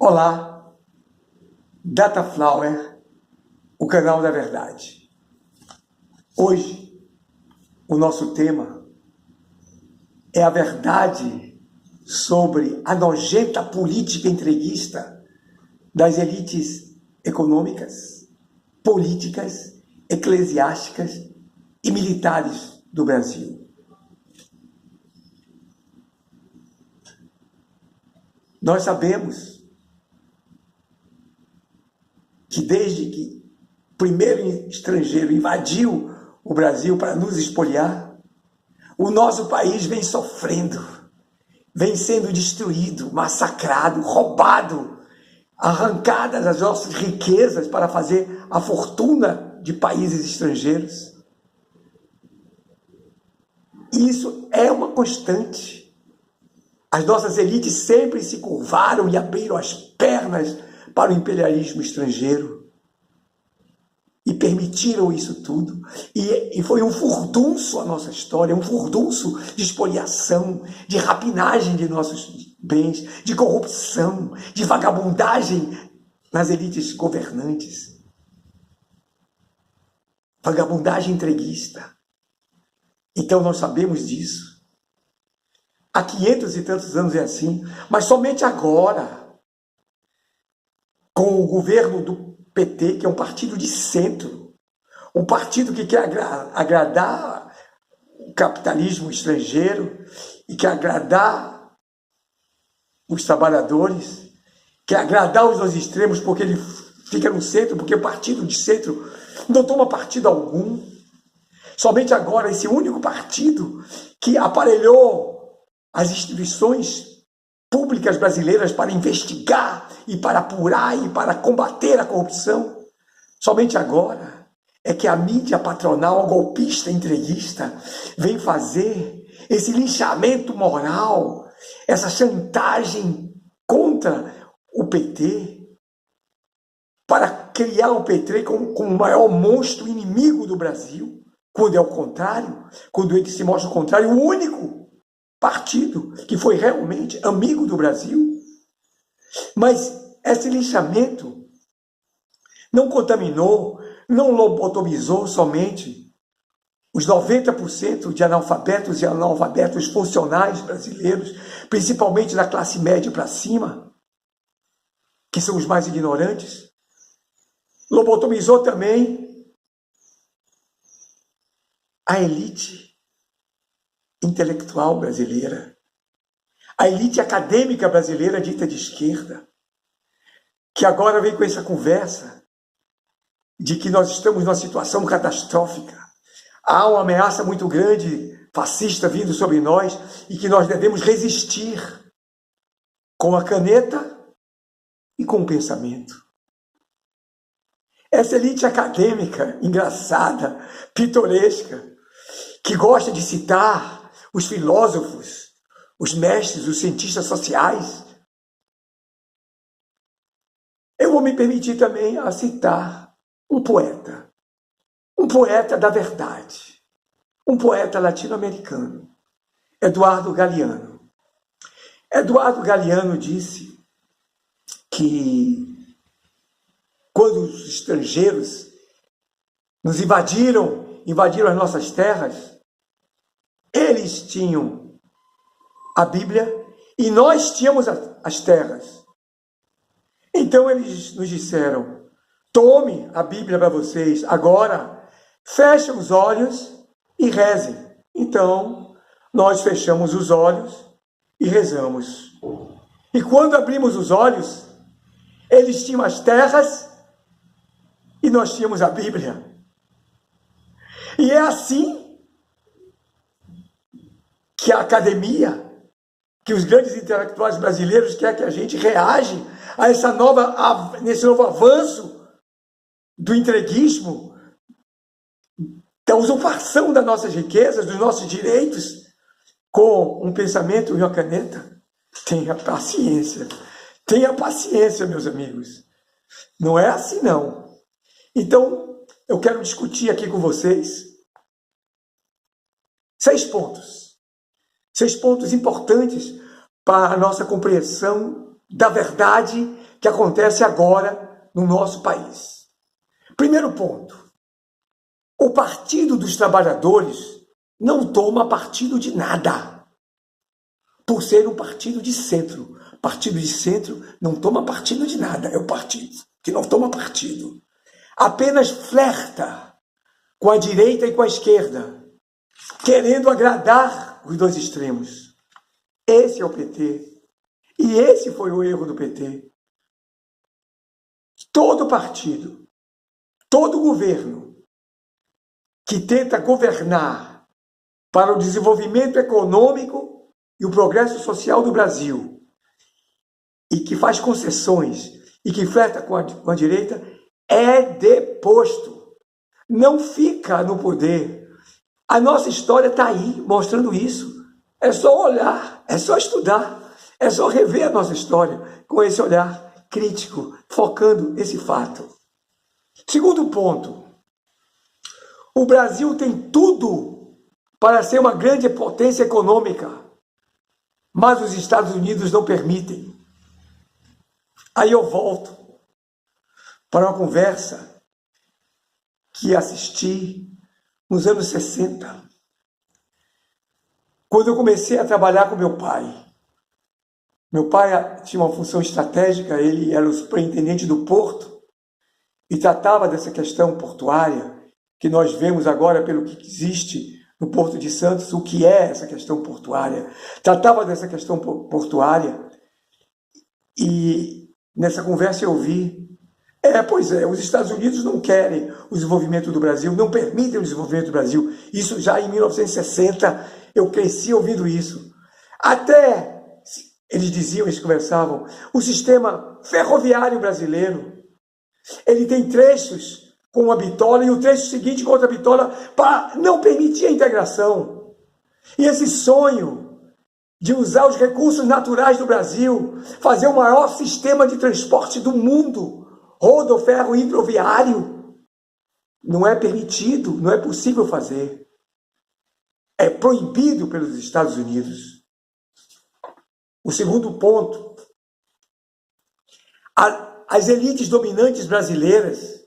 Olá, Dataflower, o canal da verdade. Hoje, o nosso tema é a verdade sobre a nojenta política entreguista das elites econômicas, políticas, eclesiásticas e militares do Brasil. Nós sabemos que desde que o primeiro estrangeiro invadiu o Brasil para nos expoliar, o nosso país vem sofrendo, vem sendo destruído, massacrado, roubado, arrancadas as nossas riquezas para fazer a fortuna de países estrangeiros. Isso é uma constante. As nossas elites sempre se curvaram e abriram as pernas para o imperialismo estrangeiro e permitiram isso tudo. E foi um furdunço a nossa história, um furdunço de espoliação, de rapinagem de nossos bens, de corrupção, de vagabundagem nas elites governantes. Vagabundagem entreguista. Então nós sabemos disso. Há 500 e tantos anos é assim, mas somente agora, com o governo do PT, que é um partido de centro, um partido que quer agradar o capitalismo estrangeiro e quer agradar os trabalhadores, quer agradar os dois extremos, porque ele fica no centro, porque o partido de centro não toma partido algum. Somente agora, esse único partido que aparelhou as instituições públicas brasileiras para investigar e para apurar e para combater a corrupção, somente agora é que a mídia patronal golpista entreguista vem fazer esse linchamento moral, essa chantagem contra o PT, para criar o PT como o maior monstro inimigo do Brasil, quando é o contrário, quando ele se mostra o contrário, o único partido que foi realmente amigo do Brasil. Mas esse linchamento não contaminou, não lobotomizou somente os 90% de analfabetos e analfabetos funcionais brasileiros, principalmente da classe média para cima, que são os mais ignorantes. Lobotomizou também a elite intelectual brasileira, a elite acadêmica brasileira dita de esquerda, que agora vem com essa conversa de que nós estamos numa situação catastrófica. Há uma ameaça muito grande, fascista, vindo sobre nós e que nós devemos resistir com a caneta e com o pensamento. Essa elite acadêmica, engraçada, pitoresca, que gosta de citar os filósofos, os mestres, os cientistas sociais. Eu vou me permitir também a citar um poeta da verdade, um poeta latino-americano, Eduardo Galeano. Eduardo Galeano disse que quando os estrangeiros nos invadiram as nossas terras, eles tinham a Bíblia e nós tínhamos as terras. Então eles nos disseram: tome a Bíblia para vocês, agora fechem os olhos e rezem. Então nós fechamos os olhos e rezamos. E quando abrimos os olhos, eles tinham as terras e nós tínhamos a Bíblia. E é assim que a academia, que os grandes intelectuais brasileiros querem que a gente reage a nesse novo avanço do entreguismo, da usurpação das nossas riquezas, dos nossos direitos, com um pensamento e uma caneta. Tenha paciência, meus amigos. Não é assim, não. Então, eu quero discutir aqui com vocês 6 pontos. 6 pontos importantes para a nossa compreensão da verdade que acontece agora no nosso país. Primeiro ponto: o Partido dos Trabalhadores não toma partido de nada, por ser um partido de centro. Partido de centro não toma partido de nada, é o partido que não toma partido. Apenas flerta com a direita e com a esquerda, querendo agradar os dois extremos. Esse é o PT. E esse foi o erro do PT. Todo partido, todo governo que tenta governar para o desenvolvimento econômico e o progresso social do Brasil e que faz concessões e que flerta com a direita é deposto. Não fica no poder. A nossa história está aí mostrando isso. É só olhar, é só estudar, é só rever a nossa história com esse olhar crítico, focando esse fato. Segundo ponto: o Brasil tem tudo para ser uma grande potência econômica, mas os Estados Unidos não permitem. Aí eu volto para uma conversa que assisti nos anos 60, quando eu comecei a trabalhar com meu pai. Meu pai tinha uma função estratégica, ele era o superintendente do porto e tratava dessa questão portuária, que nós vemos agora pelo que existe no Porto de Santos, o que é essa questão portuária. Tratava dessa questão portuária e nessa conversa eu vi, pois é, os Estados Unidos não querem o desenvolvimento do Brasil, não permitem o desenvolvimento do Brasil. Isso já em 1960, eu cresci ouvindo isso. Até, eles diziam, eles conversavam, o sistema ferroviário brasileiro, ele tem trechos com uma bitola e o trecho seguinte com outra bitola para não permitir a integração. E esse sonho de usar os recursos naturais do Brasil, fazer o maior sistema de transporte do mundo, rodoferro hidroviário, não é permitido, não é possível fazer. É proibido pelos Estados Unidos. O segundo ponto: as elites dominantes brasileiras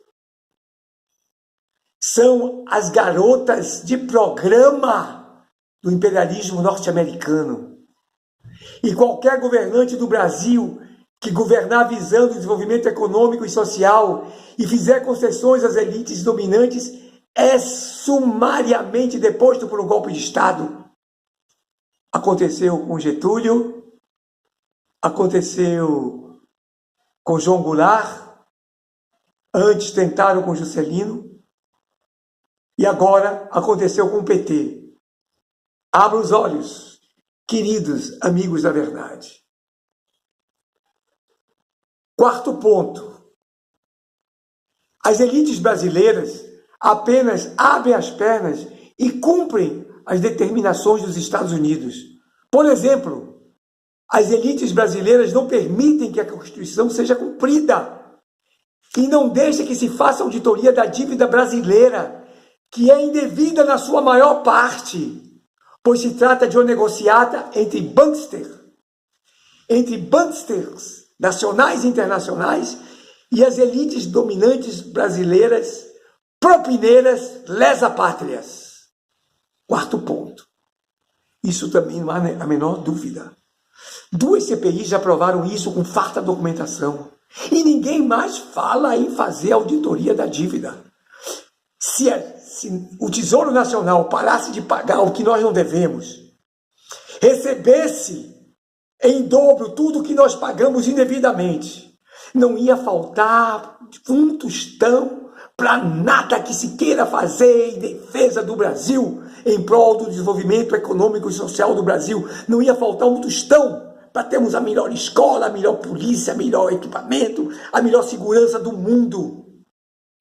são as garotas de programa do imperialismo norte-americano. E qualquer governante do Brasil que governar visando o desenvolvimento econômico e social e fizer concessões às elites dominantes é sumariamente deposto por um golpe de Estado. Aconteceu com Getúlio, aconteceu com João Goulart, antes tentaram com Juscelino, e agora aconteceu com o PT. Abra os olhos, queridos amigos da verdade. Quarto ponto: as elites brasileiras apenas abrem as pernas e cumprem as determinações dos Estados Unidos. Por exemplo, as elites brasileiras não permitem que a Constituição seja cumprida e não deixam que se faça auditoria da dívida brasileira, que é indevida na sua maior parte, pois se trata de uma negociata entre banksters nacionais e internacionais e as elites dominantes brasileiras, propineiras, lesa-pátrias. Quarto ponto: isso também não há a menor dúvida. 2 CPIs já provaram isso com farta documentação. E ninguém mais fala em fazer auditoria da dívida. Se o Tesouro Nacional parasse de pagar o que nós não devemos, recebesse em dobro tudo que nós pagamos indevidamente, não ia faltar um tostão para nada que se queira fazer em defesa do Brasil, em prol do desenvolvimento econômico e social do Brasil. Não ia faltar um tostão para termos a melhor escola, a melhor polícia, a melhor equipamento, a melhor segurança do mundo.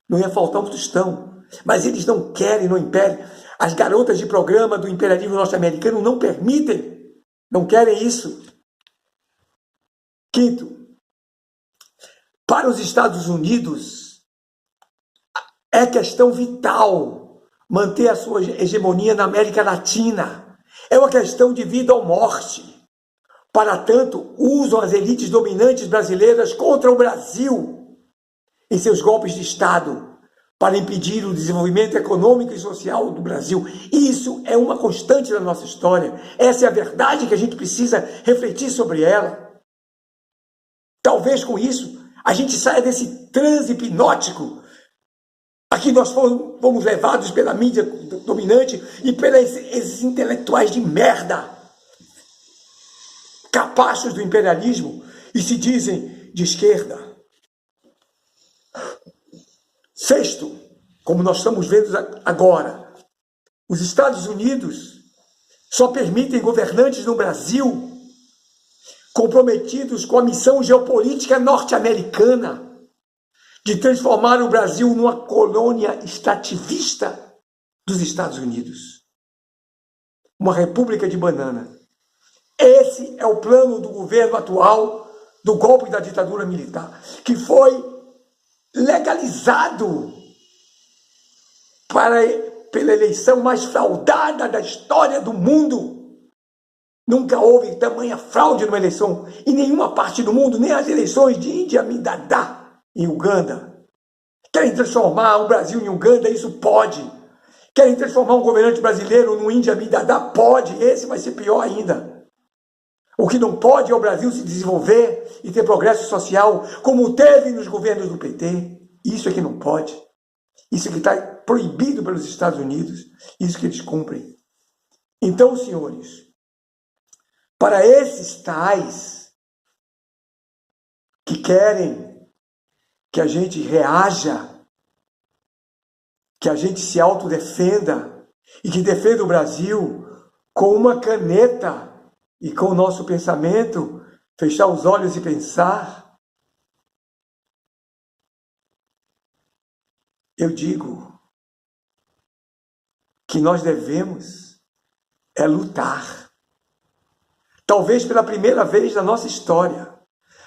Não ia faltar um tostão. Mas eles não querem, não impedem. As garotas de programa do imperialismo norte-americano não permitem, não querem isso. Quinto, para os Estados Unidos, é questão vital manter a sua hegemonia na América Latina. É uma questão de vida ou morte. Para tanto, usam as elites dominantes brasileiras contra o Brasil em seus golpes de Estado para impedir o desenvolvimento econômico e social do Brasil. Isso é uma constante da nossa história. Essa é a verdade que a gente precisa refletir sobre ela. Talvez com isso a gente saia desse transe hipnótico a que nós fomos levados pela mídia dominante e pelos esses intelectuais de merda, capachos do imperialismo e se dizem de esquerda. Sexto, como nós estamos vendo agora, os Estados Unidos só permitem governantes no Brasil comprometidos com a missão geopolítica norte-americana de transformar o Brasil numa colônia extrativista dos Estados Unidos. Uma república de banana. Esse é o plano do governo atual do golpe da ditadura militar, que foi legalizado pela eleição mais fraudada da história do mundo. Nunca houve tamanha fraude numa eleição em nenhuma parte do mundo, nem as eleições de Idi Amin Dada em Uganda. Querem transformar o Brasil em Uganda? Isso pode. Querem transformar um governante brasileiro no Idi Amin Dada? Pode. Esse vai ser pior ainda. O que não pode é o Brasil se desenvolver e ter progresso social como teve nos governos do PT. Isso é que não pode. Isso é que está proibido pelos Estados Unidos. Isso que eles cumprem. Então, senhores, para esses tais que querem que a gente reaja, que a gente se autodefenda e que defenda o Brasil com uma caneta e com o nosso pensamento, fechar os olhos e pensar, eu digo que nós devemos lutar. Talvez pela primeira vez na nossa história.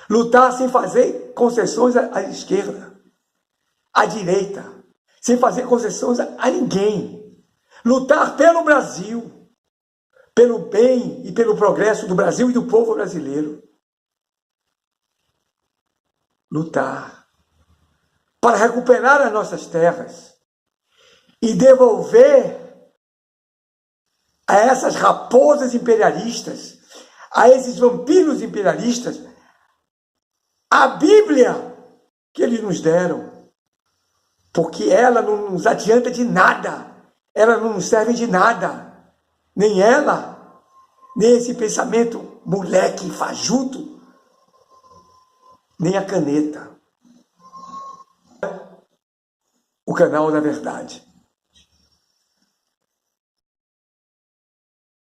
Lutar sem fazer concessões à esquerda, à direita, sem fazer concessões a ninguém. Lutar pelo Brasil, pelo bem e pelo progresso do Brasil e do povo brasileiro. Lutar para recuperar as nossas terras e devolver a essas raposas imperialistas, a esses vampiros imperialistas, a Bíblia que eles nos deram, porque ela não nos adianta de nada, ela não nos serve de nada, nem ela, nem esse pensamento moleque fajuto, nem a caneta. O canal da verdade.